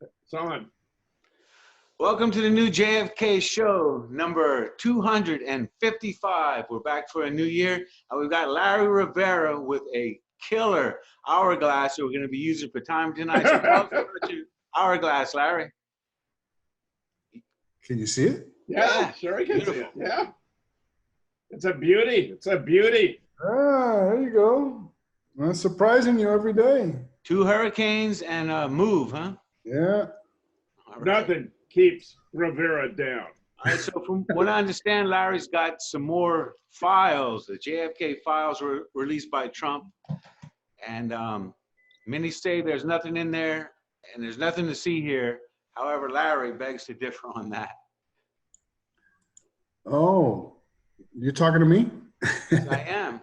It's on. Welcome to the new JFK show, number 255. We're back for a new year, and we've got Larry Rivera with a killer hourglass that we're going to be using for time tonight. So tell us about your hourglass, Larry. Can you see it? Yeah, sure I can see it. Yeah. It's a beauty. It's a beauty. Ah, there you go. I'm surprising you every day. 2 hurricanes and a move, huh? Yeah. All right. Nothing keeps Rivera down. All right, so from what I understand, Larry's got some more files. The JFK files were released by Trump. And many say there's nothing in there and there's nothing to see here. However, Larry begs to differ on that. Oh, you're talking to me? Yes, I am.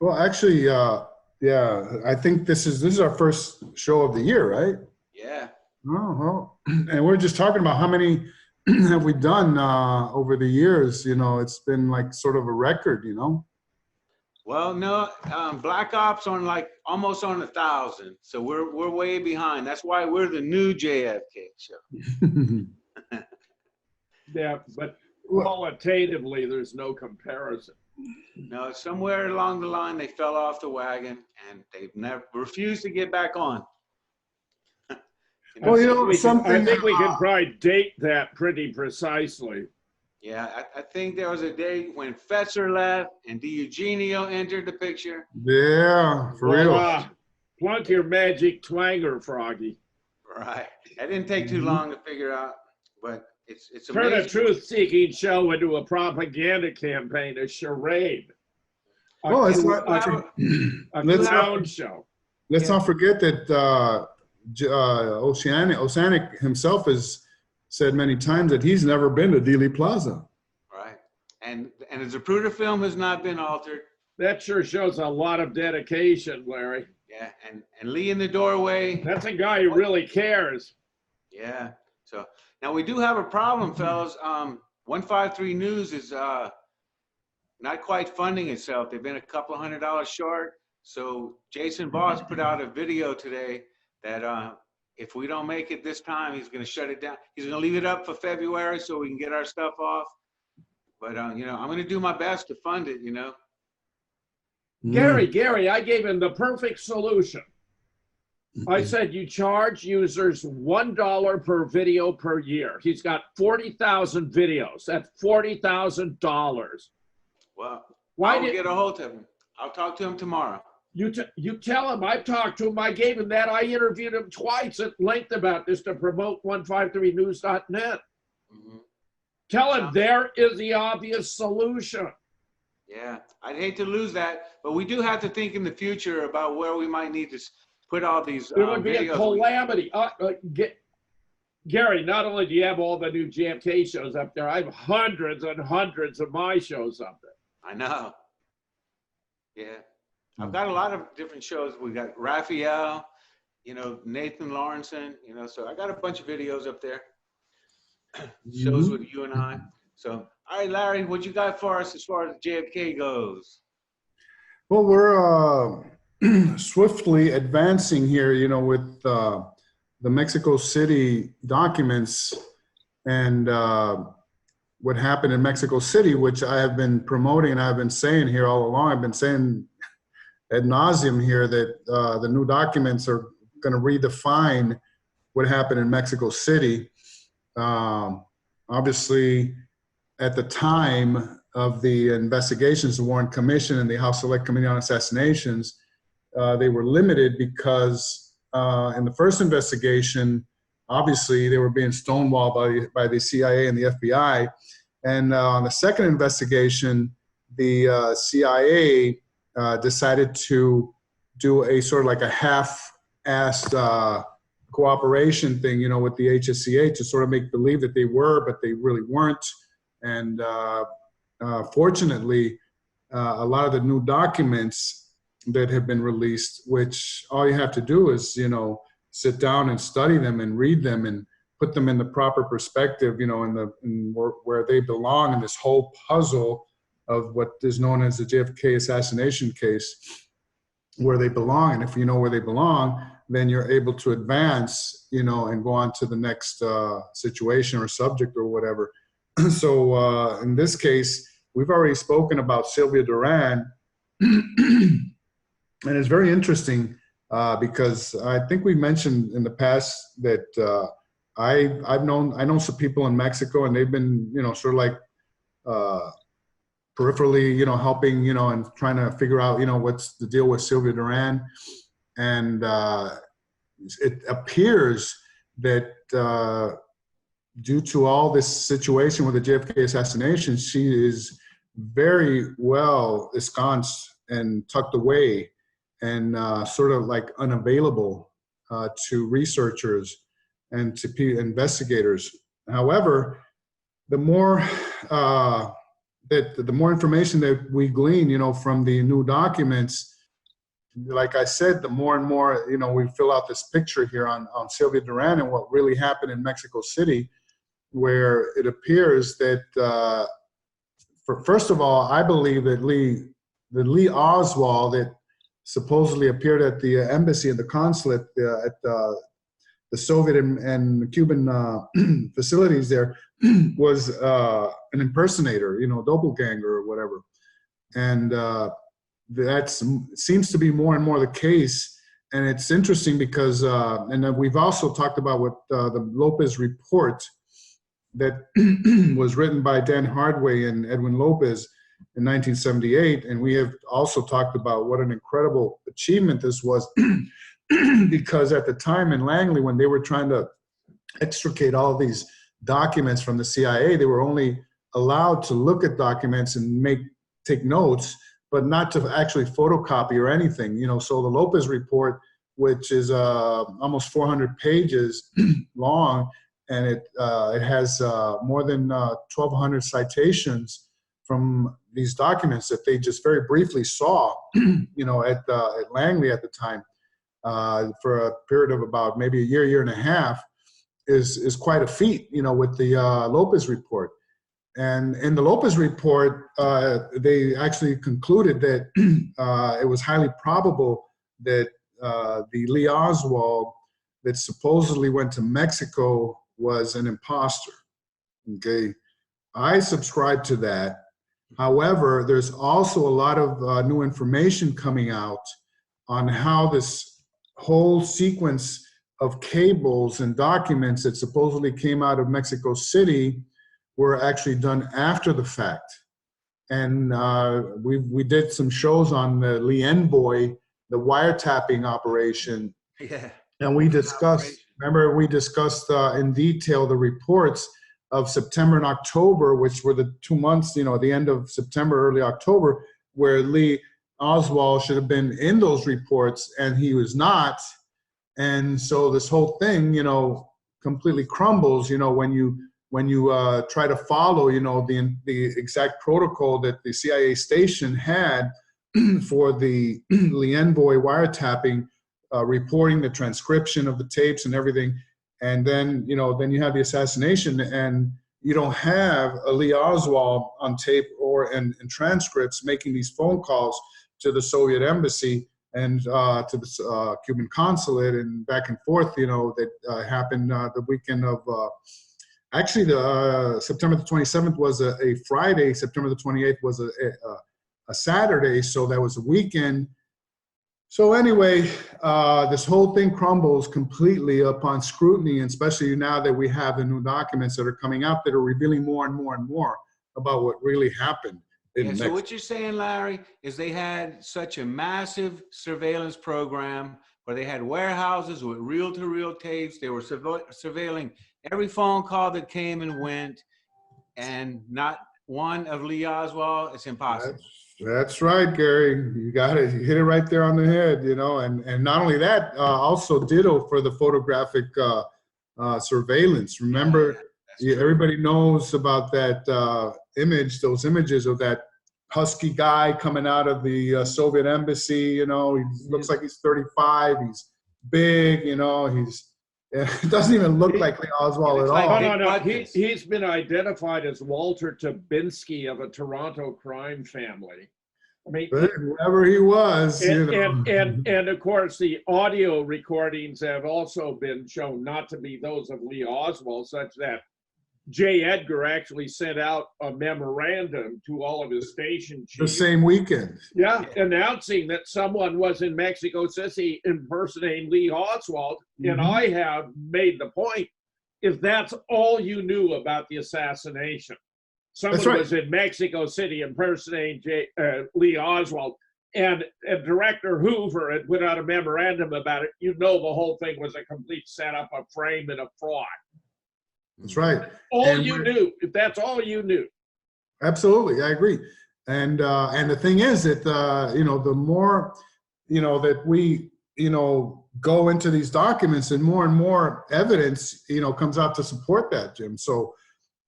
Well, actually, yeah, I think this is our first show of the year, right? Yeah. Oh, well, and we're just talking about how many have we done over the years. You know, it's been like sort of a record, you know? Well, no, Black Ops on like almost on 1,000. So we're way behind. That's why we're the new JFK show. Yeah, but qualitatively, there's no comparison. No, somewhere along the line, they fell off the wagon and they've never refused to get back on. Well, you know, I think we can probably date that pretty precisely. Yeah, I think there was a day when Fetzer left and DiEugenio entered the picture. Yeah, for real. Plunk your magic twanger, Froggy. Right. That didn't take too long to figure out, but it's Turn amazing. a truth-seeking show into a propaganda campaign, a charade. Well, it's not, a clown show. Let's not forget that Oceanic himself has said many times that he's never been to Dealey Plaza. Right. And the Zapruder film has not been altered. That sure shows a lot of dedication, Larry. Yeah, and Lee in the doorway. That's a guy who really cares. Yeah. So now we do have a problem, fellas. 153 News is not quite funding itself. They've been a couple $100 short. So Jason Boss put out a video today that if we don't make it this time, he's going to shut it down. He's going to leave it up for February so we can get our stuff off. But you know, I'm going to do my best to fund it. You know. Gary, I gave him the perfect solution. I said you charge users $1 per video per year. He's got 40,000 videos. That's $40,000. Well, Why I'll did get a hold of him. I'll talk to him tomorrow. you tell him? I've talked to him. I gave him that. I interviewed him twice at length about this to promote 153news.net. Mm-hmm. Tell him there is the obvious solution. Yeah, I'd hate to lose that, but we do have to think in the future about where we might need to put all these It would be videos. a calamity. Gary, not only do you have all the new JFK shows up there, I have hundreds and hundreds of my shows up there. I know. Yeah. I've got a lot of different shows. We got Raphael, you know, Nathan Lawrenson, you know, so I got a bunch of videos up there. Shows with you and I. So, all right, Larry, what you got for us as far as JFK goes? Well, we're swiftly advancing here, you know, with the Mexico City documents and what happened in Mexico City, which I have been promoting and I've been saying here all along. I've been saying ad nauseum here that the new documents are going to redefine what happened in Mexico City. Obviously, at the time of the investigations, the Warren Commission and the House Select Committee on Assassinations, they were limited because in the first investigation, obviously they were being stonewalled by the CIA and the FBI. And on the second investigation, the CIA decided to do a sort of like a half-assed cooperation thing, you know, with the HSCA to sort of make believe that they were, but they really weren't. And fortunately, a lot of the new documents that have been released, which all you have to do is, you know, sit down and study them and read them and put them in the proper perspective, you know, in where they belong in this whole puzzle of what is known as the JFK assassination case, where they belong. And if you know where they belong, then you're able to advance, you know, and go on to the next situation or subject or whatever. So in this case, we've already spoken about Sylvia Duran, and it's very interesting because I think we mentioned in the past that I know some people in Mexico, and they've been, you know, sort of like peripherally, you know, helping, you know, and trying to figure out, you know, what's the deal with Sylvia Duran. And it appears that due to all this situation with the JFK assassination, she is very well ensconced and tucked away and sort of like unavailable to researchers and to investigators. However, the more the more information that we glean, you know, from the new documents, like I said, the more and more, you know, we fill out this picture here on Sylvia Duran and what really happened in Mexico City, where it appears that, first of all, I believe that Lee Oswald, that supposedly appeared at the embassy and the consulate at the Soviet and Cuban facilities there, was an impersonator, you know, doppelganger or whatever. And that seems to be more and more the case. And it's interesting because, and we've also talked about what the Lopez report that was written by Dan Hardway and Edwin Lopez in 1978. And we have also talked about what an incredible achievement this was because at the time in Langley, when they were trying to extricate all these documents from the CIA, they were only allowed to look at documents and take notes, but not to actually photocopy or anything, you know. So the Lopez report, which is almost 400 pages long, and it has more than 1,200 citations from these documents that they just very briefly saw, you know, at Langley at the time, for a period of about maybe a year and a half, is quite a feat, you know, with the Lopez report. And in the Lopez report, they actually concluded that it was highly probable that the Lee Oswald that supposedly went to Mexico was an imposter. Okay, I subscribe to that. However, there's also a lot of new information coming out on how this whole sequence of cables and documents that supposedly came out of Mexico City were actually done after the fact. And we did some shows on the Lee Envoy, the wiretapping operation. Yeah. And we discussed, remember, we discussed in detail the reports of September and October, which were the 2 months, you know, at the end of September, early October, where Lee Oswald should have been in those reports and he was not. And so this whole thing, you know, completely crumbles, you know, when you try to follow, you know, the exact protocol that the CIA station had for the Lee Envoy wiretapping, reporting the transcription of the tapes and everything. And then, you know, then you have the assassination and you don't have a Lee Oswald on tape or in transcripts making these phone calls to the Soviet embassy and to the Cuban consulate and back and forth, you know, that happened the weekend of, actually the September the 27th was a Friday, September the 28th was a Saturday, so that was a weekend. So anyway, this whole thing crumbles completely upon scrutiny, and especially now that we have the new documents that are coming out that are revealing more and more and more about what really happened. Yeah, so what you're saying, Larry, is they had such a massive surveillance program where they had warehouses with reel-to-reel tapes. They were surveilling every phone call that came and went, and not one of Lee Oswald. It's impossible. That's right, Gary. You got it. You hit it right there on the head, you know. And not only that, also ditto for the photographic surveillance. Remember, everybody knows about that image, those images of that husky guy coming out of the Soviet embassy. You know, he looks like he's 35. He's big. You know, it doesn't even look like Lee Oswald at all. No. He's been identified as Walter Tabinski of a Toronto crime family. I mean, Whoever he was, you know. and of course, the audio recordings have also been shown not to be those of Lee Oswald, such that J. Edgar actually sent out a memorandum to all of his station chiefs. The same weekend. Yeah, announcing that someone was in Mexico City impersonating Lee Oswald. And I have made the point, if that's all you knew about the assassination, someone was in Mexico City impersonating Lee Oswald, and Director Hoover had put out a memorandum about it, you know the whole thing was a complete setup, a frame, and a fraud. That's right. All you knew, if that's all you knew. Absolutely, I agree. And the thing is that you know, the more, you know, that we, you know, go into these documents, and more evidence, you know, comes out to support that, Jim. So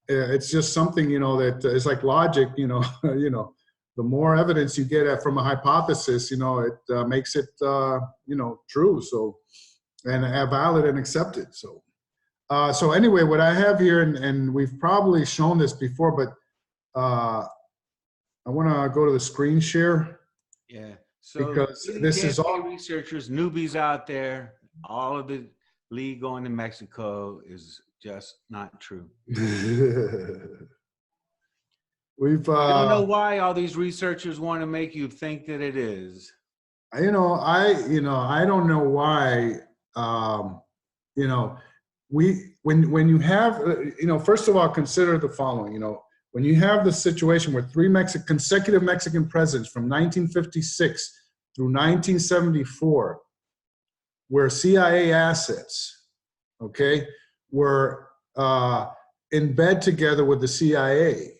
it's just something, you know, that is like logic, you know. You know, the more evidence you get from a hypothesis, you know, it makes it you know, true. So, and valid and accepted. So. So anyway, what I have here, and we've probably shown this before, but I want to go to the screen share. Yeah. So because this is all researchers, newbies out there, all of the Lee going to Mexico is just not true. We've I don't know why all these researchers want to make you think that it is. You know, I don't know why. You know, when you have, you know, first of all, consider the following. You know, when you have the situation where three consecutive Mexican presidents from 1956 through 1974, where CIA assets, okay, were in bed together with the CIA,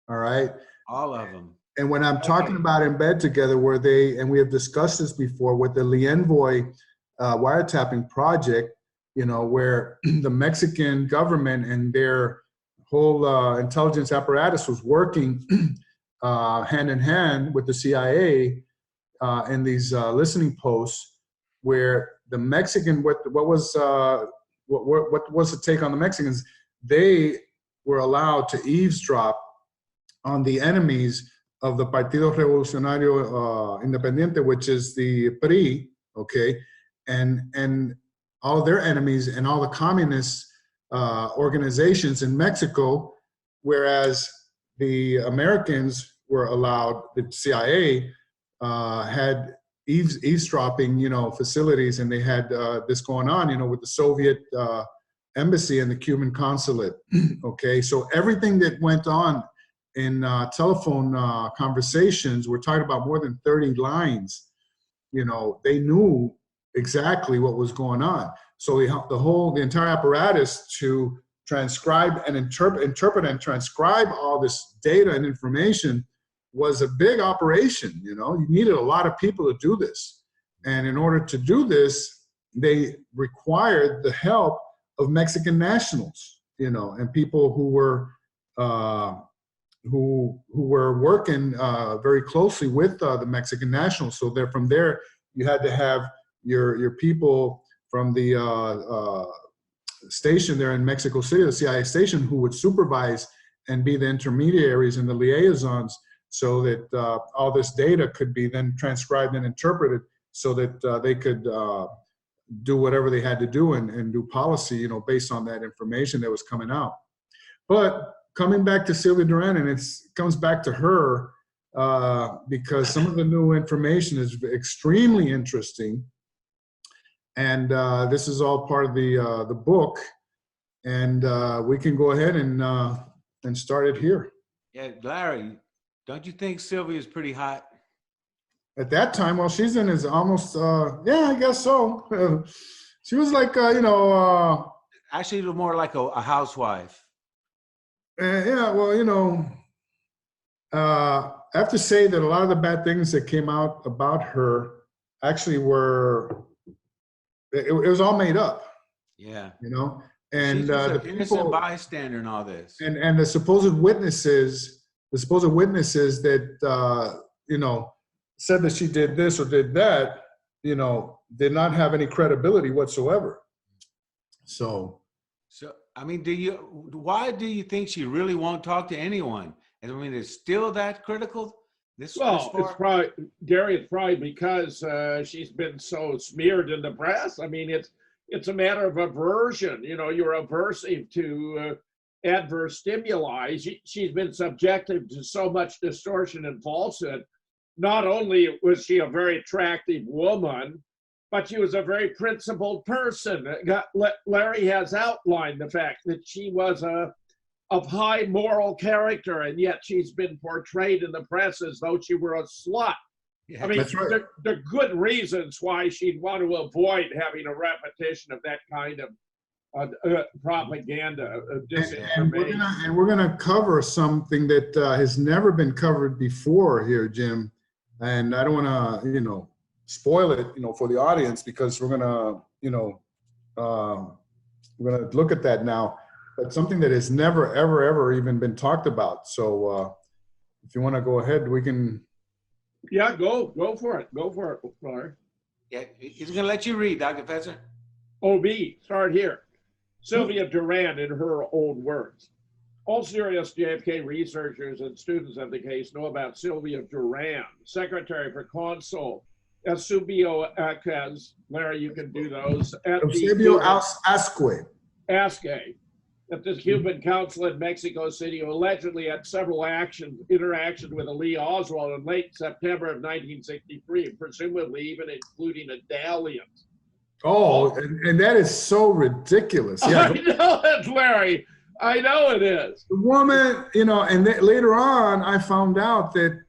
all right? All of them. And when I'm talking about in bed together, where they, and we have discussed this before with the Lienvoy wiretapping project, you know, where the Mexican government and their whole intelligence apparatus was working hand in hand with the CIA in these listening posts, where the Mexican, what was the take on the Mexicans? They were allowed to eavesdrop on the enemies of the Partido Revolucionario Independiente, which is the PRI, okay, and all of their enemies and all the communist organizations in Mexico, whereas the Americans were allowed, the CIA had eavesdropping, you know, facilities, and they had this going on, you know, with the Soviet embassy and the Cuban consulate, okay? So everything that went on in telephone conversations, we're talking about more than 30 lines, you know, they knew exactly what was going on. So the entire apparatus to transcribe and interpret and transcribe all this data and information was a big operation. You know, you needed a lot of people to do this. And in order to do this, they required the help of Mexican nationals, you know, and people who were working very closely with the Mexican nationals. So from there, you had to have your people from the station there in Mexico City, the CIA station, who would supervise and be the intermediaries and the liaisons, so that all this data could be then transcribed and interpreted, so that they could do whatever they had to do and do policy, you know, based on that information that was coming out. But coming back to Sylvia Duran, and it comes back to her because some of the new information is extremely interesting. And this is all part of the book, and we can go ahead and start it here. Yeah, Larry, don't you think Sylvia is pretty hot? At that time, well, she's in his almost, yeah, I guess so. She was like, you know. Actually, more like a housewife. Yeah, well, you know, I have to say that a lot of the bad things that came out about her actually were, it was all made up. Yeah. You know, and she's an the innocent bystander in all this. And the supposed witnesses that you know, said that she did this or did that, you know, did not have any credibility whatsoever. So I mean, why do you think she really won't talk to anyone? I mean, it's still that critical Well, it's probably, Gary, it's probably because she's been so smeared in the press. I mean, it's a matter of aversion. You know, you're aversive to adverse stimuli. She's been subjected to so much distortion and falsehood. Not only was she a very attractive woman, but she was a very principled person. Larry has outlined the fact that she was of high moral character, and yet she's been portrayed in the press as though she were a slut. Yeah, I mean, that's right. there are good reasons why she'd want to avoid having a repetition of that kind of propaganda, disinformation. And we're gonna cover something that has never been covered before here, Jim. And I don't want to, you know, spoil it, you know, for the audience, because we're gonna, you know, we're gonna look at that now. But something that has never, ever, ever even been talked about. So if you want to go ahead, we can. Yeah, go for it. Go for it, Larry. Yeah, he's going to let you read, Dr. Fetzer. OB, start here. Sylvia Durand, in her own words. All serious JFK researchers and students of the case know about Sylvia Durand, Secretary for Consul Eusebio Acas. Larry, you can do those. Eusebio Asque. Asque, at the Cuban consulate in Mexico City, who allegedly had several interactions with Lee Oswald in late September of 1963, presumably even including a dalliance. Oh, and that is so ridiculous. Yeah. I know it, Larry. I know it is. The woman, you know, and later on, I found out that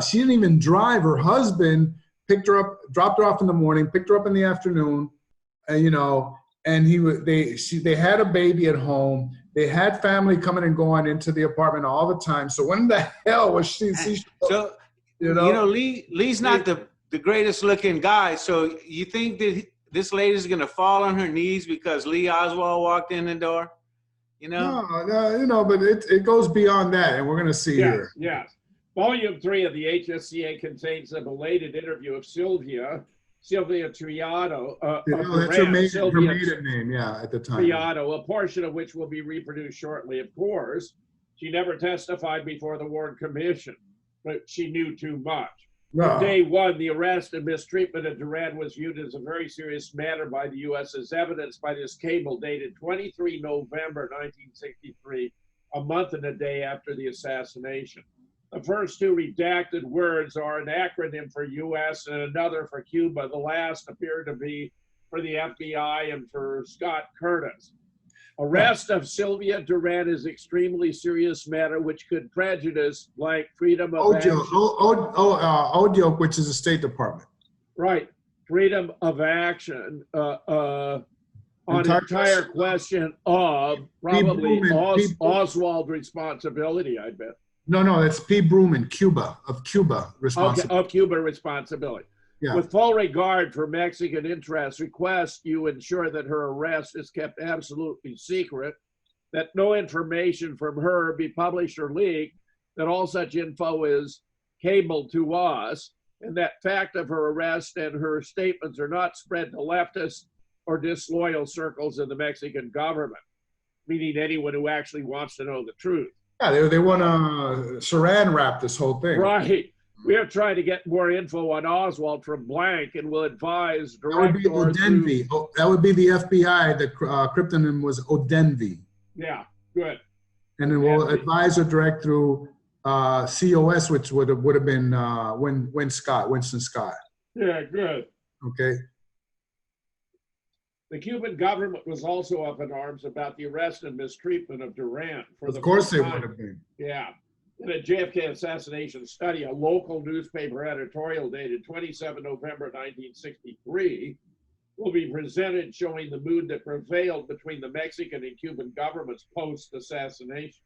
she didn't even drive. Her husband picked her up, dropped her off in the morning, picked her up in the afternoon, you know, and they had a baby at home. They had family coming and going into the apartment all the time. So when the hell was she? So you know, Lee's not the greatest looking guy. So you think that this lady's gonna fall on her knees because Lee Oswald walked in the door? You know? No, you know, but it goes beyond that, and we're gonna see here. Yes. Volume 3 of the HSCA contains a belated interview of Sylvia Triado. That's her maiden name, yeah, at the time. Triado, a portion of which will be reproduced shortly, of course. She never testified before the Warren Commission, but she knew too much. No. From day one, the arrest and mistreatment of Durand was viewed as a very serious matter by the U.S., as evidenced by this cable dated 23 November 1963, a month and a day after the assassination. The first two redacted words are an acronym for U.S. and another for Cuba. The last appear to be for the FBI and for Scott Curtis. Arrest of Sylvia Durand is extremely serious matter which could prejudice blank freedom of action. ODIOC, which is the State Department. Right. Freedom of action on entire question of probably Oswald responsibility, I bet. No, that's P. Bruman, Cuba responsibility. Okay, of Cuba responsibility. Yeah. With full regard for Mexican interests, request you ensure that her arrest is kept absolutely secret, that no information from her be published or leaked, that all such info is cabled to us, and that fact of her arrest and her statements are not spread to leftist or disloyal circles in the Mexican government, meaning anyone who actually wants to know the truth. Yeah, they want to saran wrap this whole thing. Right. We are trying to get more info on Oswald from blank, and will advise That would be Odenvi. That would be the FBI. The cryptonym was Odenvi. Yeah, good. And then we'll advise or direct through COS, which would have been Winston Scott. Yeah, good. Okay. The Cuban government was also up in arms about the arrest and mistreatment of Durand. Of course they would have been. Yeah. In a JFK assassination study, a local newspaper editorial dated 27 November 1963 will be presented showing the mood that prevailed between the Mexican and Cuban governments post-assassination.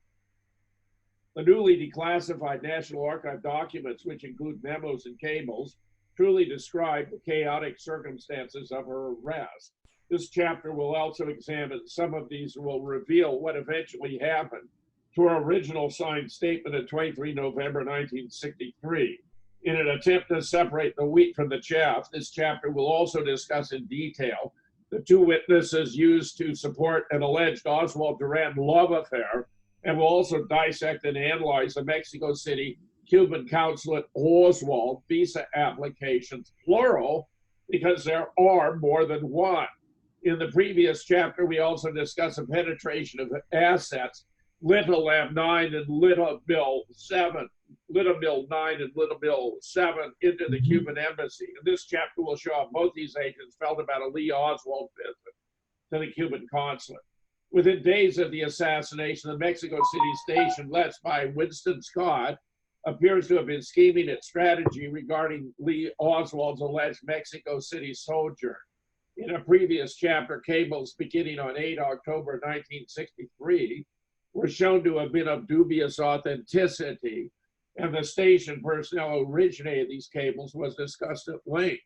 The newly declassified National Archive documents, which include memos and cables, truly describe the chaotic circumstances of her arrest. This chapter will also examine some of these, will reveal what eventually happened to her original signed statement of 23 November 1963. In an attempt to separate the wheat from the chaff, this chapter will also discuss in detail the two witnesses used to support an alleged Oswald Durand love affair, and will also dissect and analyze the Mexico City Cuban consulate Oswald visa applications, plural, because there are more than one. In the previous chapter, we also discussed the penetration of assets, Little M9 and Little Bill 7, Little Bill 9 and Little Bill 7 into the Cuban embassy. And this chapter will show how both these agents felt about a Lee Oswald visit to the Cuban consulate. Within days of the assassination, the Mexico City station, led by Winston Scott, appears to have been scheming its strategy regarding Lee Oswald's alleged Mexico City sojourn. In a previous chapter, cables beginning on 8 October 1963 were shown to have been of dubious authenticity, and the station personnel who originated these cables was discussed at length.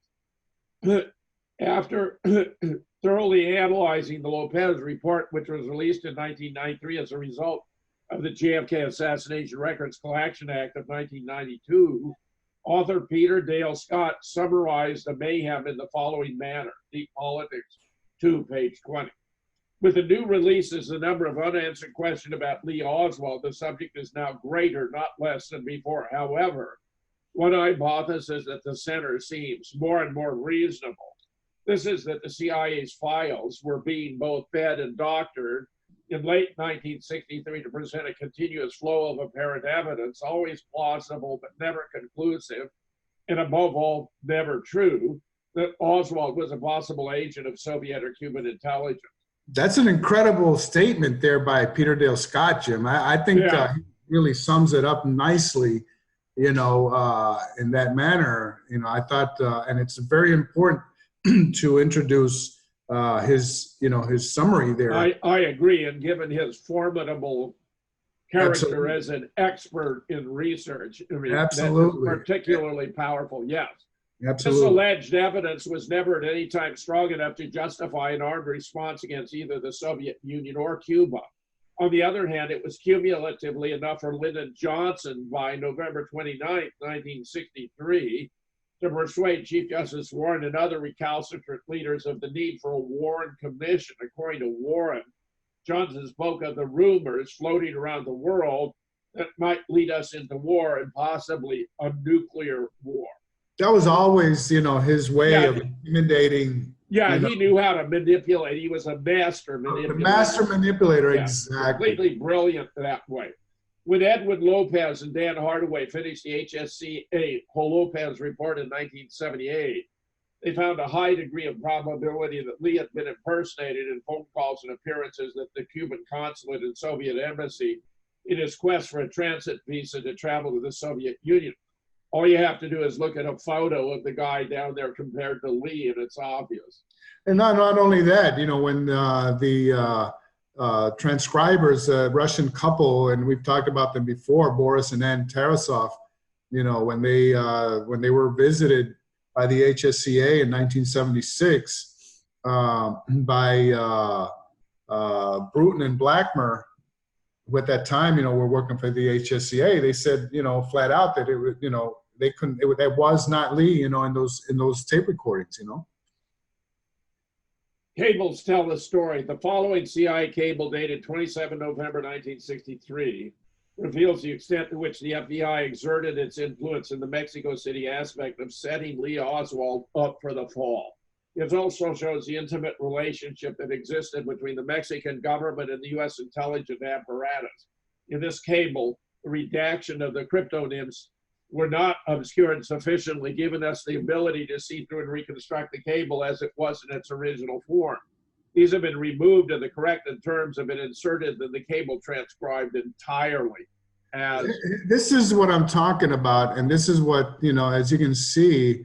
After thoroughly analyzing the Lopez report, which was released in 1993 as a result of the JFK Assassination Records Collection Act of 1992, author Peter Dale Scott summarized the mayhem in the following manner: Deep Politics 2, page 20. With the new releases, the number of unanswered questions about Lee Oswald, the subject is now greater, not less than before. However, one hypothesis at the center seems more and more reasonable. This is that the CIA's files were being both fed and doctored in late 1963 to present a continuous flow of apparent evidence, always plausible but never conclusive, and above all, never true, that Oswald was a possible agent of Soviet or Cuban intelligence. That's an incredible statement there by Peter Dale Scott, Jim. I think he really sums it up nicely, in that manner. I thought, and it's very important to introduce his summary there. I agree, and given his formidable character Absolutely. as an expert in research, Absolutely. that's particularly powerful, yes. Absolutely. This alleged evidence was never at any time strong enough to justify an armed response against either the Soviet Union or Cuba. On the other hand, it was cumulatively enough for Lyndon Johnson by November 29, 1963, to persuade Chief Justice Warren and other recalcitrant leaders of the need for a Warren Commission. According to Warren, Johnson spoke of the rumors floating around the world that might lead us into war and possibly a nuclear war. That was always, his way of intimidating. Yeah, he knew how to manipulate. He was a master manipulator. The master manipulator, exactly. Completely brilliant that way. When Edwin Lopez and Dan Hardaway finished the HSCA Lopez report in 1978, they found a high degree of probability that Lee had been impersonated in phone calls and appearances at the Cuban consulate and Soviet embassy in his quest for a transit visa to travel to the Soviet Union. All you have to do is look at a photo of the guy down there compared to Lee, and it's obvious. And not only that, when the transcribers, Russian couple, and we've talked about them before, Boris and Ann Tarasov, when they were visited by the HSCA in 1976 by Bruton and Blackmer, who at that time, were working for the HSCA, they said, flat out that it was, they couldn't, that was not Lee, in those tape recordings, Cables tell the story. The following CIA cable dated 27 November 1963 reveals the extent to which the FBI exerted its influence in the Mexico City aspect of setting Lee Oswald up for the fall. It also shows the intimate relationship that existed between the Mexican government and the U.S. intelligence apparatus. In this cable, the redaction of the cryptonyms were not obscured sufficiently, giving us the ability to see through and reconstruct the cable as it was in its original form. These have been removed and the corrected terms have been inserted and the cable transcribed entirely. This is what I'm talking about, and this is what, as you can see,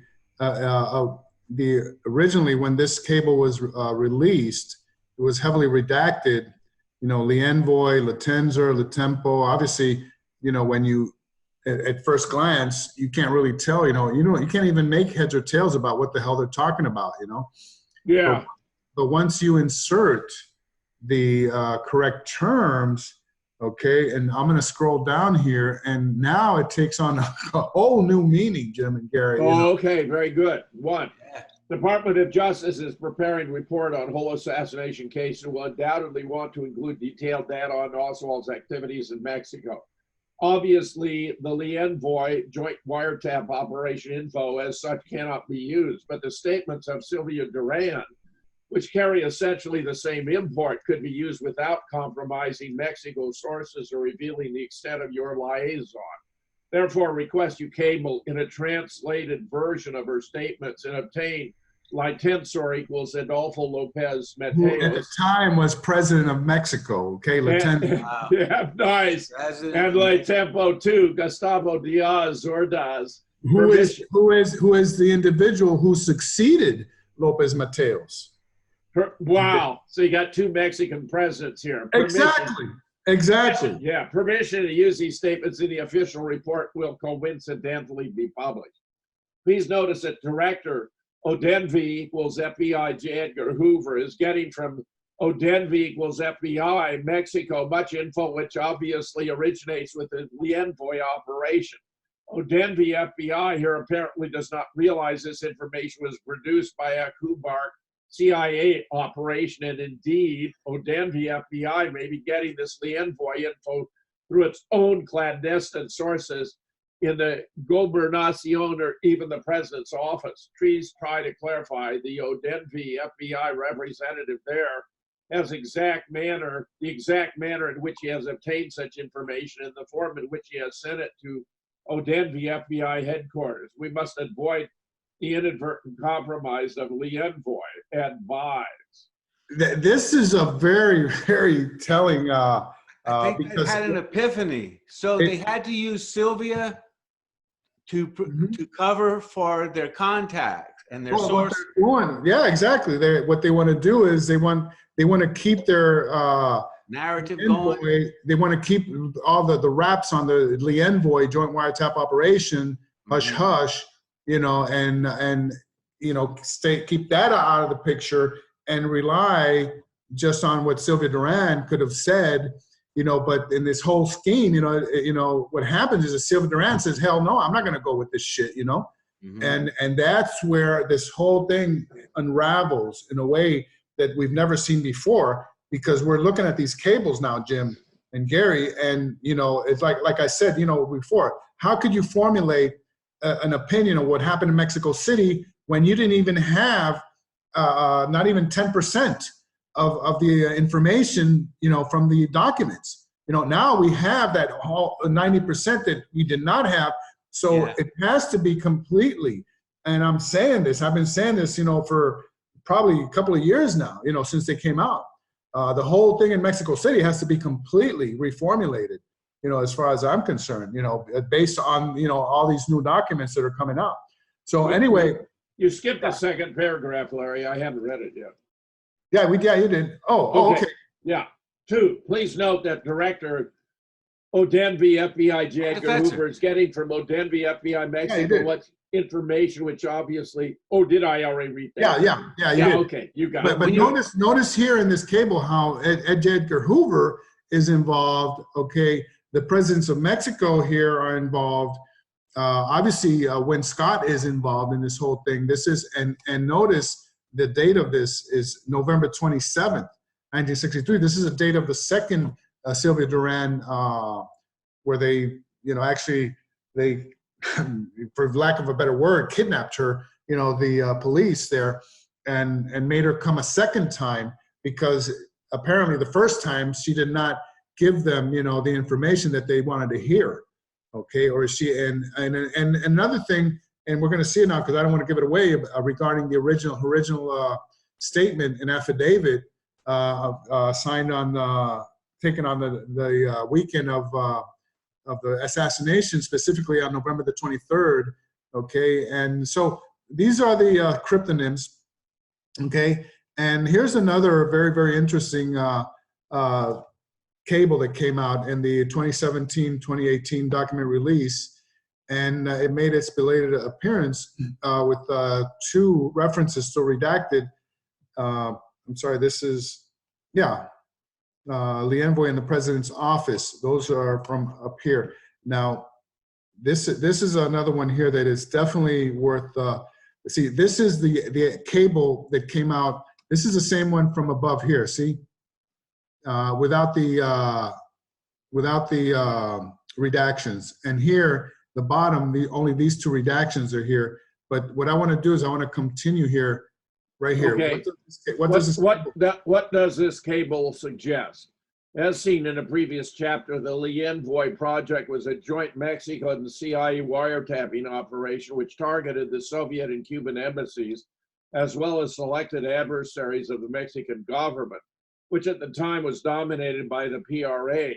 originally when this cable was released, it was heavily redacted. Le Envoy, Le Tenzer, Le Tempo. Obviously, when you at first glance you can't really tell. You can't even make heads or tails about what the hell they're talking about. Yeah. But once you insert the correct terms, okay, and I'm going to scroll down here, and now it takes on a whole new meaning, Jim and Gary. Okay, very good. One, Department of Justice is preparing a report on whole assassination case and will undoubtedly want to include detailed data on Oswald's activities in Mexico. Obviously, the Lee Envoy joint wiretap operation info as such cannot be used, but the statements of Sylvia Duran, which carry essentially the same import, could be used without compromising Mexico sources or revealing the extent of your liaison. Therefore, request you cable in a translated version of her statements and obtain Litensor equals Adolfo Lopez Who at the Mateos. time was president of Mexico, okay, Lieutenant. Wow. Yeah, nice. And Tempo 2, Gustavo Diaz Ordaz. Who is the individual who succeeded Lopez Mateos? Wow. So you got two Mexican presidents here. Exactly. Yeah, permission to use these statements in the official report will coincidentally be published. Please notice that Director Odenvi equals FBI J. Edgar Hoover is getting from Odenvi equals FBI Mexico much info which obviously originates with the Envoy operation. Odenvi FBI here apparently does not realize this information was produced by a Hoover CIA operation, and indeed, Odenvi FBI may be getting this Envoy info through its own clandestine sources in the Gobernacion or even the president's office. Please try to clarify the Odenvi FBI representative there has the exact manner in which he has obtained such information and the form in which he has sent it to Odenvi FBI headquarters. We must avoid the inadvertent compromise of Lee Envoy. Advise. This is a very, very telling. I think they had an epiphany. So they had to use Sylvia to cover for their contacts and their sources. Yeah, exactly. What they want to do is they want to keep their narrative going. They want to keep all the raps on the Lee Envoy joint wiretap operation, hush hush, you know, and you know, keep that out of the picture and rely just on what Sylvia Duran could have said, you know. But in this whole scheme, you know, what happens is that Sylvia Duran says, "Hell no, I'm not going to go with this shit," you know. And that's where this whole thing unravels in a way that we've never seen before, because we're looking at these cables now, Jim and Gary, and you know, it's like I said, you know, before, how could you formulate an opinion of what happened in Mexico City when you didn't even have not even 10% of the information, you know, from the documents? You know, now we have that whole 90% that we did not have. So it has to be completely, and I'm saying this, I've been saying this, you know, for probably a couple of years now, you know, since they came out. The whole thing in Mexico City has to be completely reformulated, you know, as far as I'm concerned, you know, based on, you know, all these new documents that are coming out. So anyway. You skipped the second paragraph, Larry. I haven't read it yet. Yeah, you did. Okay. Yeah. 2, please note that Director Odenvi FBI J. Edgar Hoover is getting from Odenvi FBI Mexico what information which obviously, did I already read that? Yeah, you did. Okay, you got it. But notice here in this cable how Edgar Hoover is involved, okay? The presidents of Mexico here are involved. Obviously, Win Scott is involved in this whole thing. This is, and notice the date of this is November 27th, 1963. This is a date of the second Sylvia Duran, where they, you know, actually they, for lack of a better word, kidnapped her, you know, the police there, and made her come a second time, because apparently the first time she did not give them, you know, the information that they wanted to hear. Okay, or and another thing, and we're going to see it now because I don't want to give it away, regarding the original statement and affidavit signed on, taken on the weekend of the assassination, specifically on November the 23rd. Okay, and so these are the cryptonyms. Okay, and here's another very, very interesting cable that came out in the 2017-2018 document release, and it made its belated appearance with 2 references still redacted. I'm sorry, this is, Lee Envoy in the president's office. Those are from up here. Now, this is another one here that is definitely worth, see, this is the cable that came out. This is the same one from above here, see? Without the redactions. And here, the bottom, only these two redactions are here. But what I want to do is I want to continue here, right here. Okay. What does this cable suggest? As seen in a previous chapter, the Lee Envoy project was a joint Mexico and CIA wiretapping operation which targeted the Soviet and Cuban embassies, as well as selected adversaries of the Mexican government, which at the time was dominated by the PRA,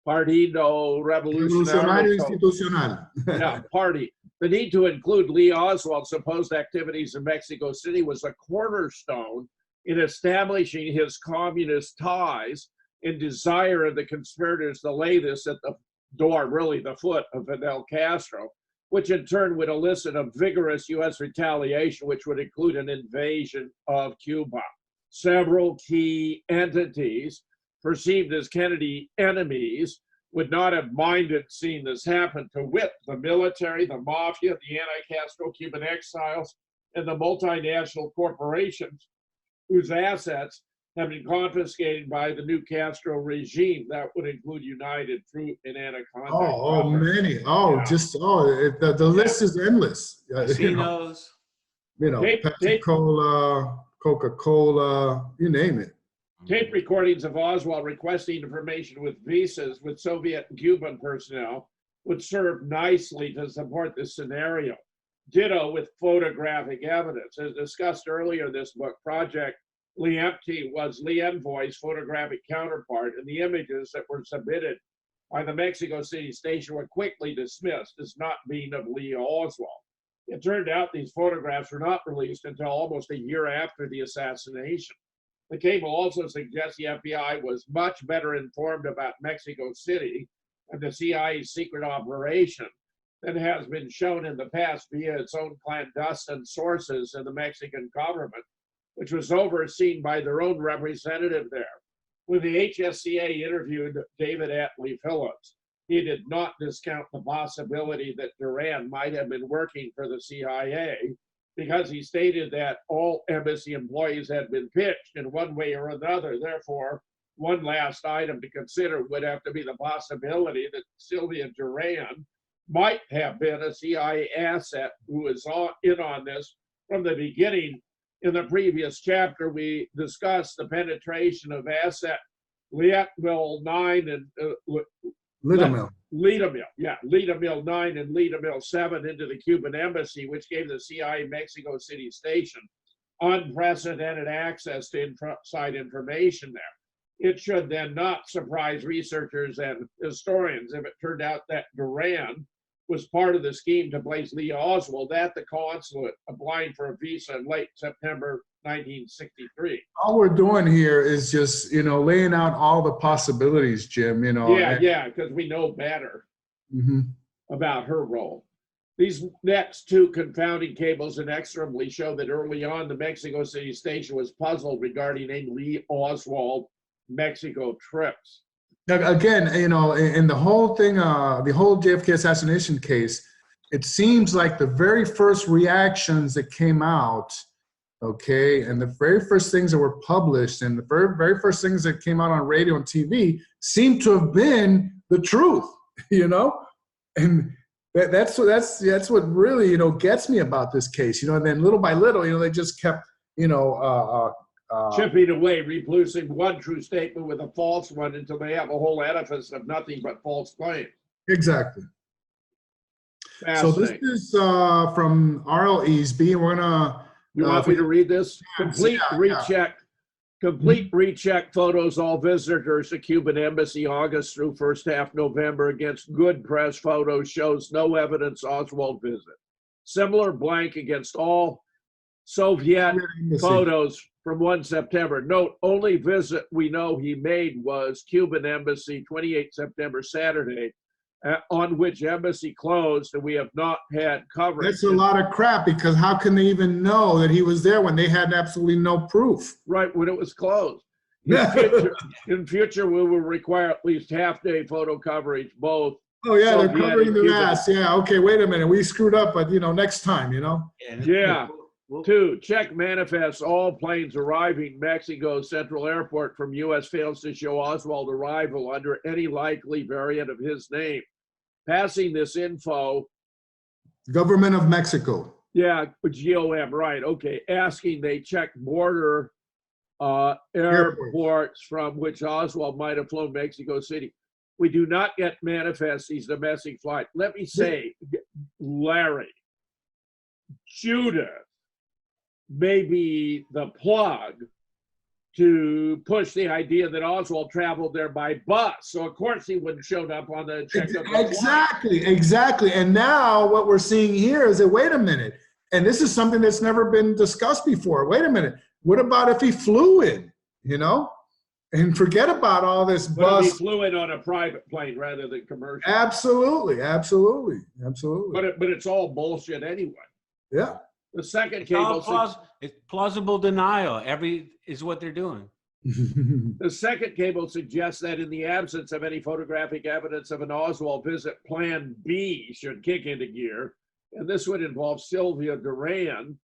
Partido Revolucionario Institucional. yeah, party. The need to include Lee Oswald's supposed activities in Mexico City was a cornerstone in establishing his communist ties and desire of the conspirators to lay this at the door, really the foot of Fidel Castro, which in turn would elicit a vigorous U.S. retaliation, which would include an invasion of Cuba. Several key entities perceived as Kennedy enemies would not have minded seeing this happen, to wit, the military, the mafia, the anti-Castro Cuban exiles, and the multinational corporations whose assets have been confiscated by the new Castro regime. That would include United Fruit and Anaconda. Many. The list is endless. Casinos. Pepsi-Cola, Coca-Cola, you name it. Tape recordings of Oswald requesting information with visas with Soviet and Cuban personnel would serve nicely to support this scenario. Ditto with photographic evidence. As discussed earlier in this book, Project Liempty was Lee Envoy's photographic counterpart, and the images that were submitted by the Mexico City station were quickly dismissed as not being of Lee Oswald. It turned out these photographs were not released until almost a year after the assassination. The cable also suggests the FBI was much better informed about Mexico City and the CIA's secret operation than has been shown in the past via its own clandestine sources in the Mexican government, which was overseen by their own representative there. When the HSCA interviewed David Atlee Phillips, he did not discount the possibility that Duran might have been working for the CIA, because he stated that all embassy employees had been pitched in one way or another. Therefore, one last item to consider would have to be the possibility that Sylvia Duran might have been a CIA asset who was in on this from the beginning. In the previous chapter, we discussed the penetration of asset Leadville 9 and Leadville 9 and Leadville 7 into the Cuban embassy, which gave the CIA Mexico City station unprecedented access to inside information there. It should then not surprise researchers and historians if it turned out that Duran was part of the scheme to place Lee Oswald at the consulate applying for a visa in late September 1963. All we're doing here is just, laying out all the possibilities, Jim, because we know better about her role. These next two confounding cables inexorably show that early on the Mexico City station was puzzled regarding a Lee Oswald Mexico trips. Again, in the whole thing, the whole JFK assassination case, it seems like the very first reactions that came out, okay, and the very first things that were published and the very first things that came out on radio and TV seem to have been the truth, and that's what really gets me about this case, and then little by little, they just kept chipping away, replacing one true statement with a false one until they have a whole edifice of nothing but false claims. Exactly. So this is from R.L. Easby. We're gonna. You want me to read this? Complete recheck photos all visitors to Cuban embassy August through first half November against good press photos shows no evidence Oswald visit. Similar blank against all Soviet photos from 1 September. Note, only visit we know he made was Cuban embassy 28 September Saturday, on which embassy closed, and we have not had coverage. That's a lot of crap, because how can they even know that he was there when they had absolutely no proof? Right, when it was closed. In future, we will require at least half-day photo coverage, both. Oh yeah, they're covering their ass. Yeah, okay, wait a minute, we screwed up, but next time, Yeah. 2, check manifests all planes arriving Mexico Central Airport from U.S. fails to show Oswald arrival under any likely variant of his name. passing this info. Government of Mexico. Yeah, GOM, right, okay. Asking they check border airports from which Oswald might have flown Mexico City. We do not get manifest these domestic flights. Let me say, Larry, Judith may be the plug to push the idea that Oswald traveled there by bus. So of course he wouldn't showed up on the check of the Exactly, exactly. And now what we're seeing here is that, wait a minute, and this is something that's never been discussed before. Wait a minute, what about if he flew in, you know? And forget about all this bus. He flew in on a private plane rather than commercial. Absolutely, absolutely, absolutely. But it's all bullshit anyway. Yeah. The second It's cable, it's plausible denial. Is what they're doing. the second cable suggests that in the absence of any photographic evidence of an Oswald visit, Plan B should kick into gear, and this would involve Sylvia Duran,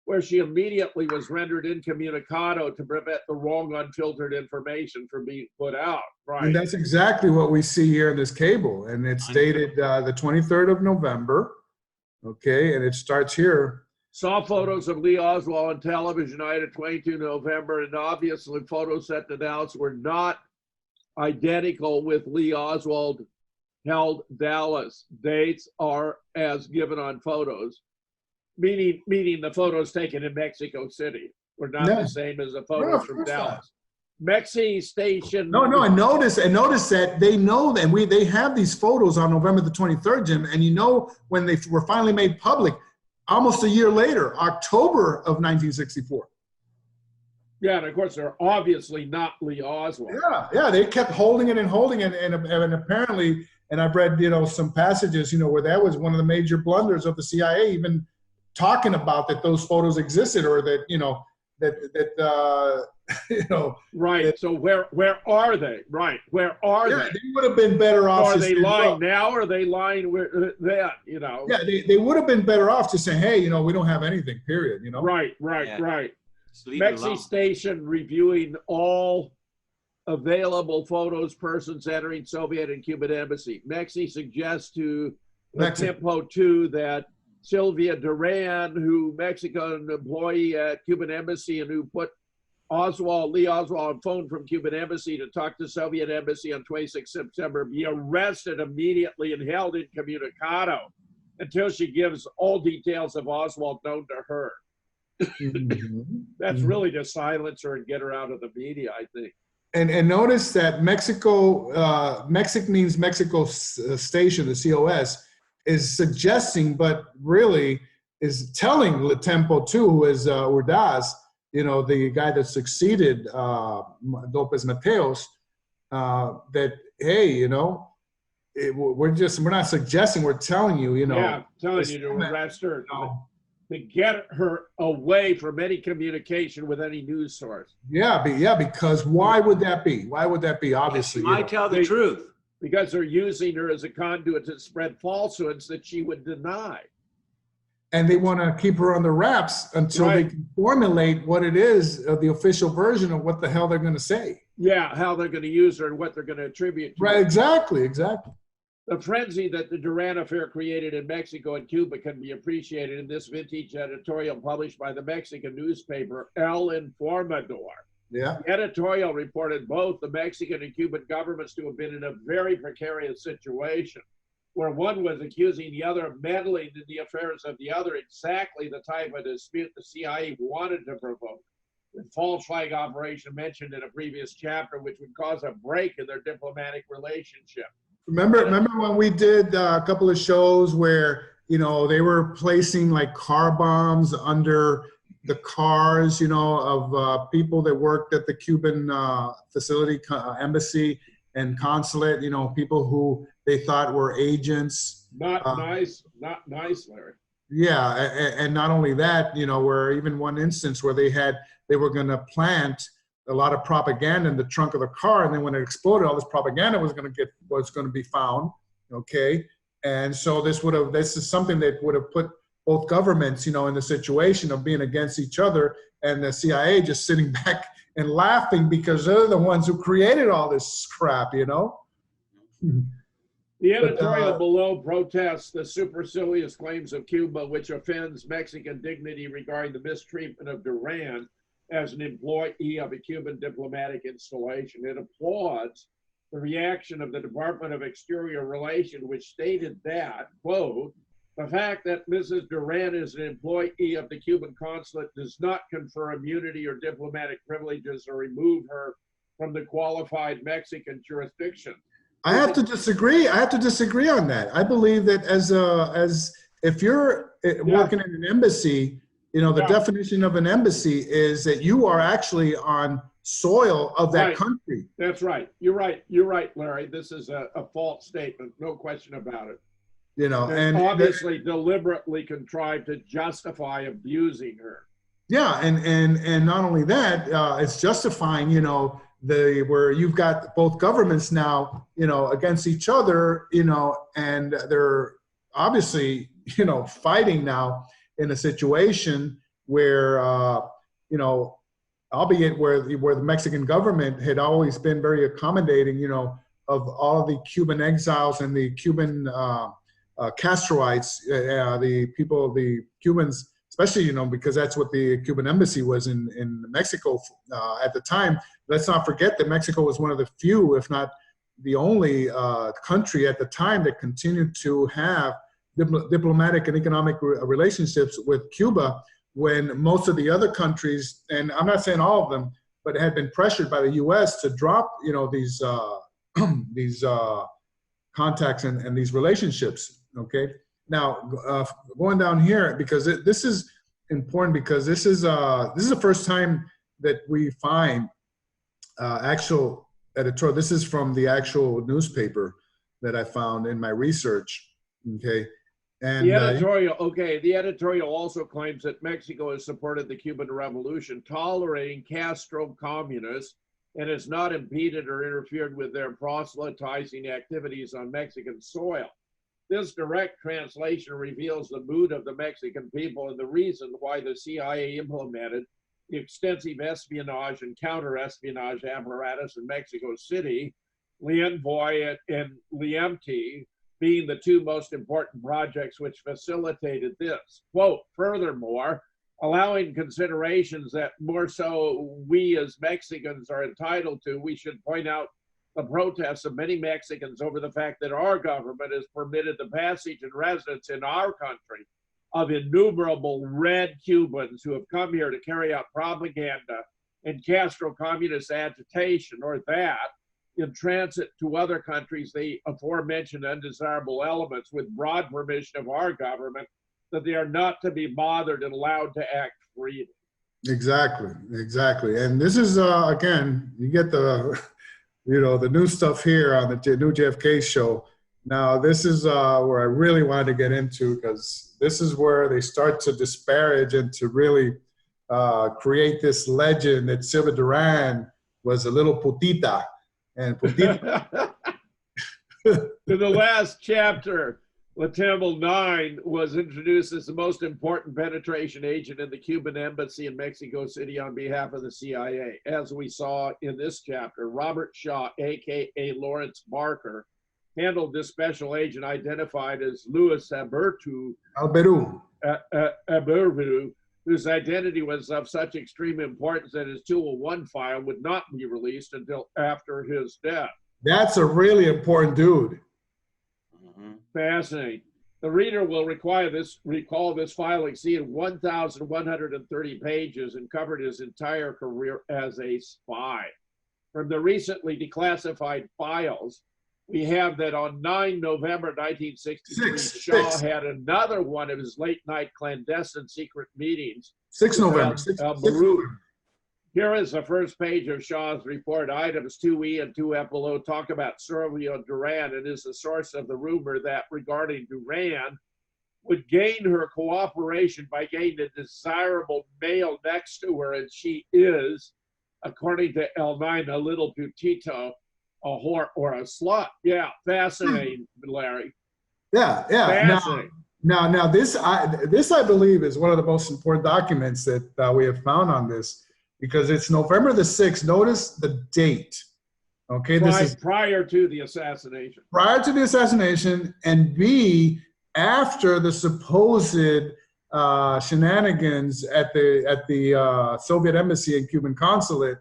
where she immediately was rendered incommunicado to prevent the wrong unfiltered information from being put out. Right. And that's exactly what we see here in this cable. And it's dated the 23rd of November. Okay, and it starts here. Saw photos of Lee Oswald on television night of 22 November, and obviously photos sent to Dallas were not identical with Lee Oswald held Dallas. Dates are as given on photos. Meaning the photos taken in Mexico City were not the same as the photos from Dallas. Mexi station. No, and notice that they know that they have these photos on November the 23rd, Jim, and you know when they were finally made public, almost a year later, October of 1964. Yeah, and of course they're obviously not Lee Oswald. Yeah, they kept holding it and holding it, and apparently, and I've read some passages where that was one of the major blunders of the CIA, even talking about that those photos existed, or that right. That, so where are they? Right, where are they? They would have been better off. Are they lying now, or are they lying then? Yeah, they would have been better off just saying, hey, we don't have anything. Period. Right. Mexi station reviewing all available photos, persons entering Soviet and Cuban embassy. Mexi suggests to Tempo 2 that Sylvia Duran, who Mexican employee at Cuban embassy and who put Lee Oswald on phone from Cuban embassy to talk to Soviet embassy on 26 September, be arrested immediately and held incommunicado until she gives all details of Oswald known to her. That's really to silence her and get her out of the media, I think. And notice that Mexic means Mexico Station, the COS, is suggesting, but really is telling Tempo 2, who is Ordaz, the guy that succeeded Lopez Mateos, that, hey, we're not suggesting, we're telling you, telling you to arrest her, to get her away from any communication with any news source. Yeah, because why would that be? Why would that be? Obviously, she might tell the truth. Because they're using her as a conduit to spread falsehoods that she would deny. And they want to keep her on the wraps until they can formulate what it is, the official version of what the hell they're going to say. Yeah, how they're going to use her and what they're going to attribute to her. Right, exactly. The frenzy that the Duran affair created in Mexico and Cuba can be appreciated in this vintage editorial published by the Mexican newspaper El Informador. Yeah. The editorial reported both the Mexican and Cuban governments to have been in a very precarious situation, where one was accusing the other of meddling in the affairs of the other, exactly the type of dispute the CIA wanted to provoke. The false flag operation mentioned in a previous chapter, which would cause a break in their diplomatic relationship. Remember when we did a couple of shows where, they were placing like car bombs under the cars, of people that worked at the Cuban facility, embassy and consulate, people who they thought were agents. Not nice, Larry. Yeah, and not only that, where even one instance where they were going to plant a lot of propaganda in the trunk of the car, and then when it exploded, all this propaganda was going to be found. Okay, and so this is something that would have put both governments, in the situation of being against each other, and the CIA just sitting back and laughing because they're the ones who created all this crap, The editorial below protests the supercilious claims of Cuba, which offends Mexican dignity regarding the mistreatment of Duran as an employee of a Cuban diplomatic installation. It applauds the reaction of the Department of Exterior Relations, which stated that, quote, the fact that Mrs. Duran is an employee of the Cuban consulate does not confer immunity or diplomatic privileges or remove her from the qualified Mexican jurisdiction. I have to disagree. I have to disagree on that. I believe that as if you're working in an embassy, you know, the definition of an embassy is that you are actually on soil of that country. That's right. You're right. You're right, Larry. This is a false statement. No question about it. You know, and obviously deliberately contrived to justify abusing her. Yeah, and not only that, it's justifying, you know, where you've got both governments now, you know, against each other, you know, and they're obviously, you know, fighting now in a situation where, you know, albeit where the Mexican government had always been very accommodating, you know, of all of the Cuban exiles and the Cuban Castroites, the people, the Cubans, especially, you know, because that's what the Cuban embassy was in Mexico at the time. Let's not forget that Mexico was one of the few, if not the only country at the time that continued to have diplomatic and economic relationships with Cuba, when most of the other countries, and I'm not saying all of them, but had been pressured by the U.S. to drop, you know, these contacts and these relationships. Okay. Now, going down here, because this is important, because this is the first time that we find actual editorial. This is from the actual newspaper that I found in my research. Okay. And the editorial also claims that Mexico has supported the Cuban Revolution, tolerating Castro communists, and has not impeded or interfered with their proselytizing activities on Mexican soil. This direct translation reveals the mood of the Mexican people and the reason why the CIA implemented the extensive espionage and counter-espionage apparatus in Mexico City, Lienvoy and Liemti being the two most important projects which facilitated this. Quote, furthermore, allowing considerations that more so we as Mexicans are entitled to, we should point out the protests of many Mexicans over the fact that our government has permitted the passage and residence in our country of innumerable red Cubans who have come here to carry out propaganda and Castro communist agitation, or that, in transit to other countries, the aforementioned undesirable elements with broad permission of our government, that they are not to be bothered and allowed to act freely. Exactly, exactly. And this is, again, you get the, you know, the new stuff here on the new JFK show. Now, this is where I really wanted to get into, because this is where they start to disparage and to really create this legend that Silva Duran was a little putita. And putita. In the last chapter, Latambel 9 was introduced as the most important penetration agent in the Cuban embassy in Mexico City on behalf of the CIA. As we saw in this chapter, Robert Shaw, aka Lawrence Barker, handled this special agent identified as Luis Alberto, whose identity was of such extreme importance that his 201 file would not be released until after his death. That's a really important dude. Fascinating. The reader will recall this file exceeded 1,130 pages and covered his entire career as a spy. From the recently declassified files, we have that on 9 November 1963, Shaw had another one of his late-night clandestine secret meetings. 6 November. Here is the first page of Shaw's report. Items 2E and 2F below talk about Silvia Duran and is the source of the rumor that regarding Duran would gain her cooperation by getting a desirable male next to her, and she is, according to L9, a little putito, a whore or a slut. Yeah, fascinating, Larry. Yeah. Fascinating. Now this I believe is one of the most important documents that we have found on this, because it's November the 6th. Notice the date. Okay, this is prior to the assassination. Prior to the assassination, and B, after the supposed shenanigans at the Soviet embassy and Cuban consulate,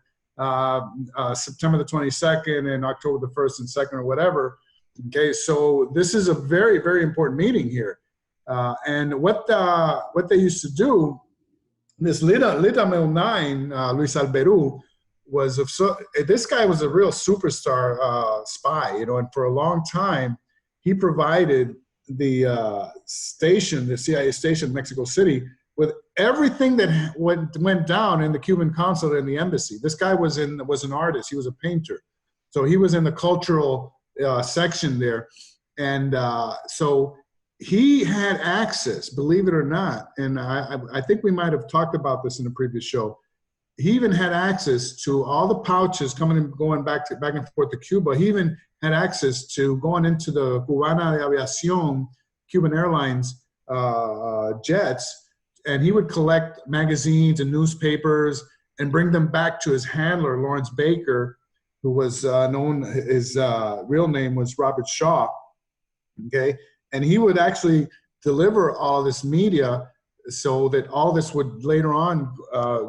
September the 22nd and October the 1st and 2nd or whatever. Okay, so this is a very, very important meeting here. And what they used to do, this Litamil 9, Luis Alberu, this guy was a real superstar spy, you know, and for a long time, he provided the station, the CIA station in Mexico City, with everything that went down in the Cuban consulate and the embassy. This guy was an artist. He was a painter. So he was in the cultural section there. And so he had access, believe it or not, and I think we might have talked about this in the previous show. He even had access to all the pouches coming and going back and forth to Cuba. He even had access to going into the Cubana de Aviación, Cuban Airlines jets, and he would collect magazines and newspapers and bring them back to his handler, Lawrence Baker, who was known, his real name was Robert Shaw, okay? And he would actually deliver all this media so that all this would later on,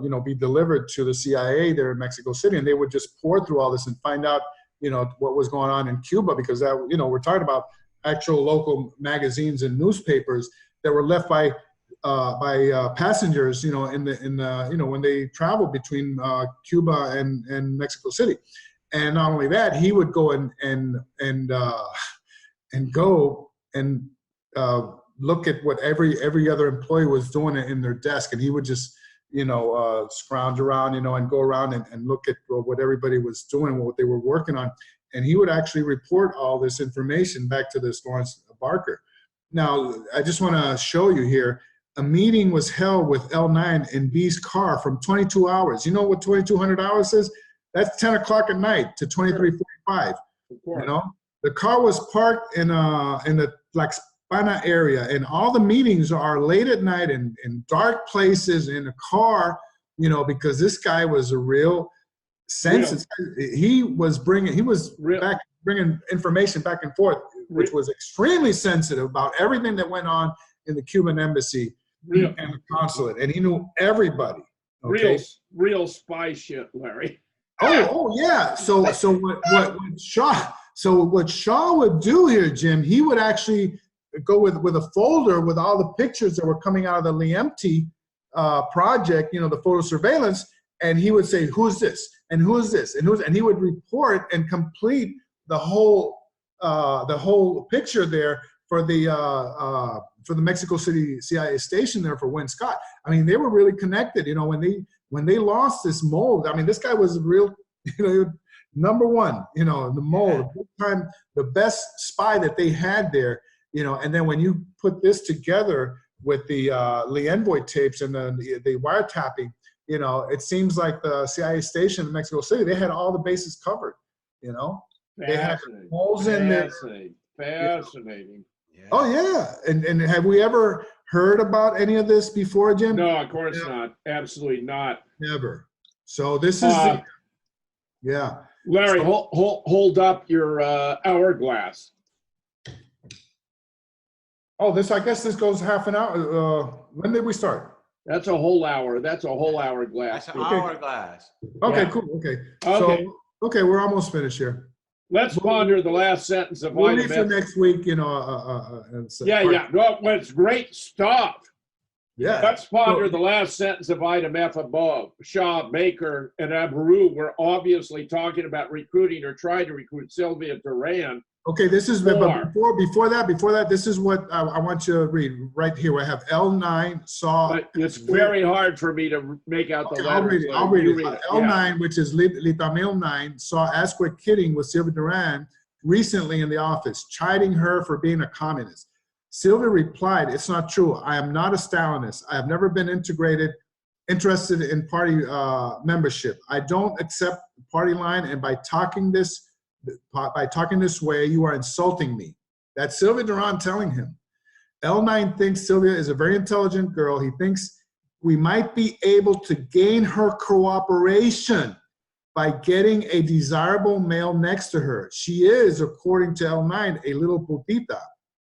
you know, be delivered to the CIA there in Mexico City, and they would just pour through all this and find out, you know, what was going on in Cuba, because that, you know, we're talking about actual local magazines and newspapers that were left by passengers, you know, you know, when they traveled between Cuba and Mexico City. And not only that, he would go and go and look at what every other employee was doing in their desk, and he would just, you know, scrounge around, you know, and go around and look at what everybody was doing, what they were working on, and he would actually report all this information back to this Lawrence Barker. Now, I just want to show you here, a meeting was held with L9 in B's car from 22 hours. You know what 2200 hours is? That's 10 o'clock at night to 23:45. You know, the car was parked in the like Spana area, and all the meetings are late at night in dark places in a car, you know, because this guy was a real sensitive. He was bringing information back and forth, which was extremely sensitive about everything that went on in the Cuban embassy and the consulate, and he knew everybody. Okay? Real spy shit, Larry. Oh yeah. So what Shaw would do here, Jim, he would actually go with a folder with all the pictures that were coming out of the Liemti project, you know, the photo surveillance, and he would say, who's this? And who's this? And he would report and complete the whole picture there for the Mexico City CIA station there for Win Scott. I mean, they were really connected, you know, when they lost this mold. I mean, this guy was real, you know, number one, you know, the mold, the best spy that they had there, you know. And then when you put this together with the Lee Envoy tapes and the wiretapping, you know, it seems like the CIA station in Mexico City, they had all the bases covered, you know. They had holes in there. Fascinating. Yeah. Oh yeah, and have we ever heard about any of this before, Jim? No, of course not. Absolutely not. Never. So this is yeah. Larry, hold up your hourglass. Oh, I guess this goes half an hour. When did we start? That's a whole hour. That's a whole hourglass. That's an hourglass. Okay, Yeah. cool. Okay. Okay. So, okay, we're almost finished here. Let's ponder the last sentence of We'll item leave for F. next week, you know. Yeah. No, it's great stuff. Yeah. Let's ponder the last sentence of item F above. Shaw, Baker, and Abreu were obviously talking about recruiting or trying to recruit Sylvia Duran. Okay, this is, Four. but before that, this is what I want you to read right here. I have L9 saw. But it's very hard for me to make out the letters. I'll read You it. L9, which is Litamil 9, saw Asquith kidding with Sylvia Duran recently in the office, chiding her for being a communist. Sylvia replied, "It's not true. I am not a Stalinist. I have never been interested in party membership. I don't accept the party line, and by talking this way, you are insulting me." That's Sylvia Duran telling him. L9 thinks Sylvia is a very intelligent girl. He thinks we might be able to gain her cooperation by getting a desirable male next to her. She is, according to L9, a little putita.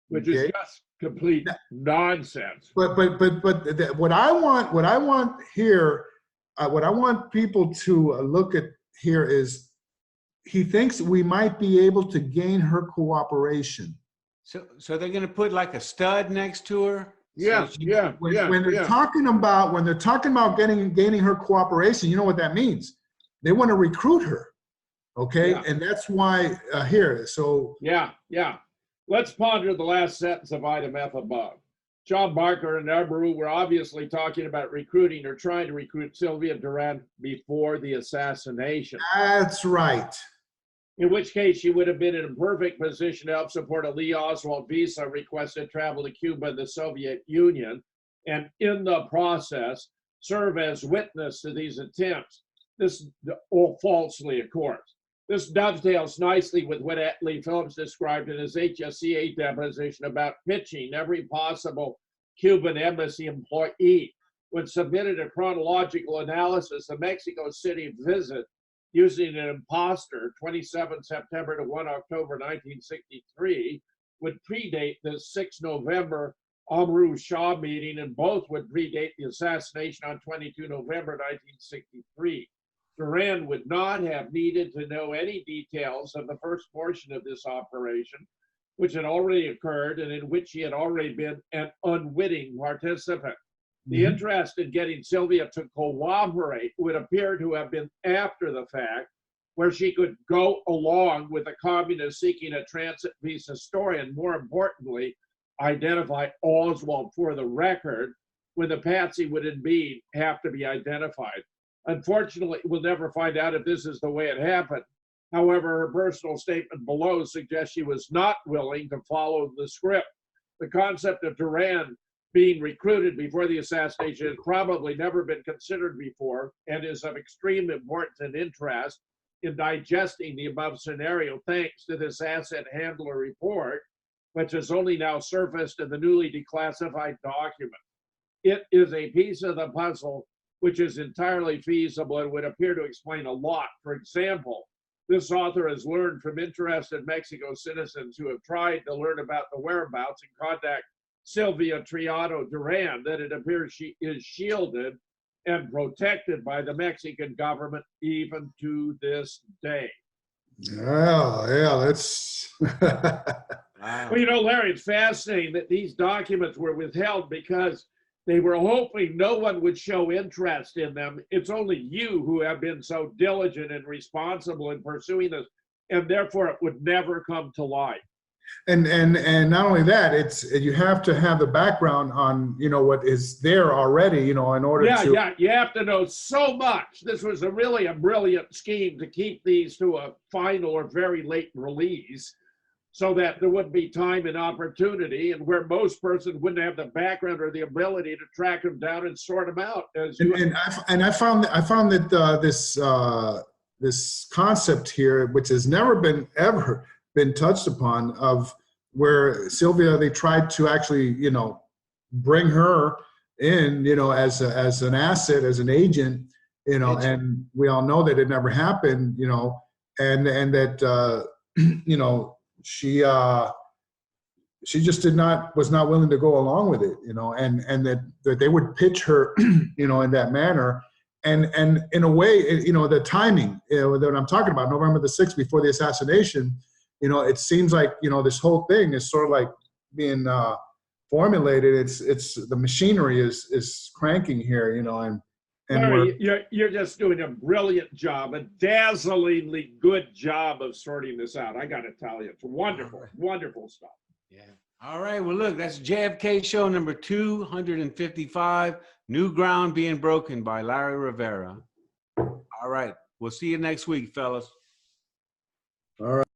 Which is just complete nonsense. But what I want here, what I want people to look at here is, he thinks we might be able to gain her cooperation. So they're going to put like a stud next to her. Yeah, So When they're talking about gaining her cooperation, you know what that means? They want to recruit her, okay? Yeah. And that's why here. So yeah. Let's ponder the last sentence of item F above. John Barker and Arboru were obviously talking about recruiting or trying to recruit Sylvia Durand before the assassination. that's right. In which case she would have been in a perfect position to help support a Lee Oswald visa request to travel to Cuba and the Soviet Union, and in the process serve as witness to these attempts. This, all falsely, of course. This dovetails nicely with what Lee Phillips described in his HSCA deposition about pitching every possible Cuban embassy employee when submitted a chronological analysis of Mexico City visit using an imposter, 27 September to 1 October 1963, would predate the 6 November Amru Shah meeting, and both would predate the assassination on 22 November 1963. Durand would not have needed to know any details of the first portion of this operation, which had already occurred and in which he had already been an unwitting participant. The interest in getting Sylvia to cooperate would appear to have been after the fact, where she could go along with a communist seeking a transit visa story, and more importantly, identify Oswald for the record, when the patsy would indeed have to be identified. Unfortunately, we'll never find out if this is the way it happened. However, her personal statement below suggests she was not willing to follow the script. The concept of Durand being recruited before the assassination has probably never been considered before, and is of extreme importance and interest in digesting the above scenario thanks to this asset handler report, which has only now surfaced in the newly declassified document. It is a piece of the puzzle which is entirely feasible and would appear to explain a lot. For example, this author has learned from interested Mexico citizens who have tried to learn about the whereabouts and contact Sylvia Triado Durand that it appears she is shielded and protected by the Mexican government even to this day. Yeah, that's. wow. Well, you know, Larry, it's fascinating that these documents were withheld because they were hoping no one would show interest in them. It's only you who have been so diligent and responsible in pursuing this, and therefore it would never come to light. And not only that, it's, you have to have the background on, you know, what is there already, you know, in order to. Yeah, you have to know so much. This was really a brilliant scheme to keep these to a final or very late release, so that there wouldn't be time and opportunity, and where most persons wouldn't have the background or the ability to track them down and sort them out. I found that this concept here, which has never ever been touched upon, of where Sylvia, they tried to actually, you know, bring her in, you know, as an asset, as an agent, you know, and we all know that it never happened, you know, and that you know, she just was not willing to go along with it, you know, and that they would pitch her, you know, in that manner. And in a way, you know, the timing, you know, that I'm talking about, November the 6th, before the assassination, you know, it seems like, you know, this whole thing is sort of like being formulated. It's the machinery is cranking here, you know, and Larry, you're just doing a brilliant job, a dazzlingly good job of sorting this out. I got to tell you, it's wonderful, wonderful stuff. Yeah. All right. Well, look, that's JFK show number 255, New Ground Being Broken by Larry Rivera. All right. We'll see you next week, fellas. all right.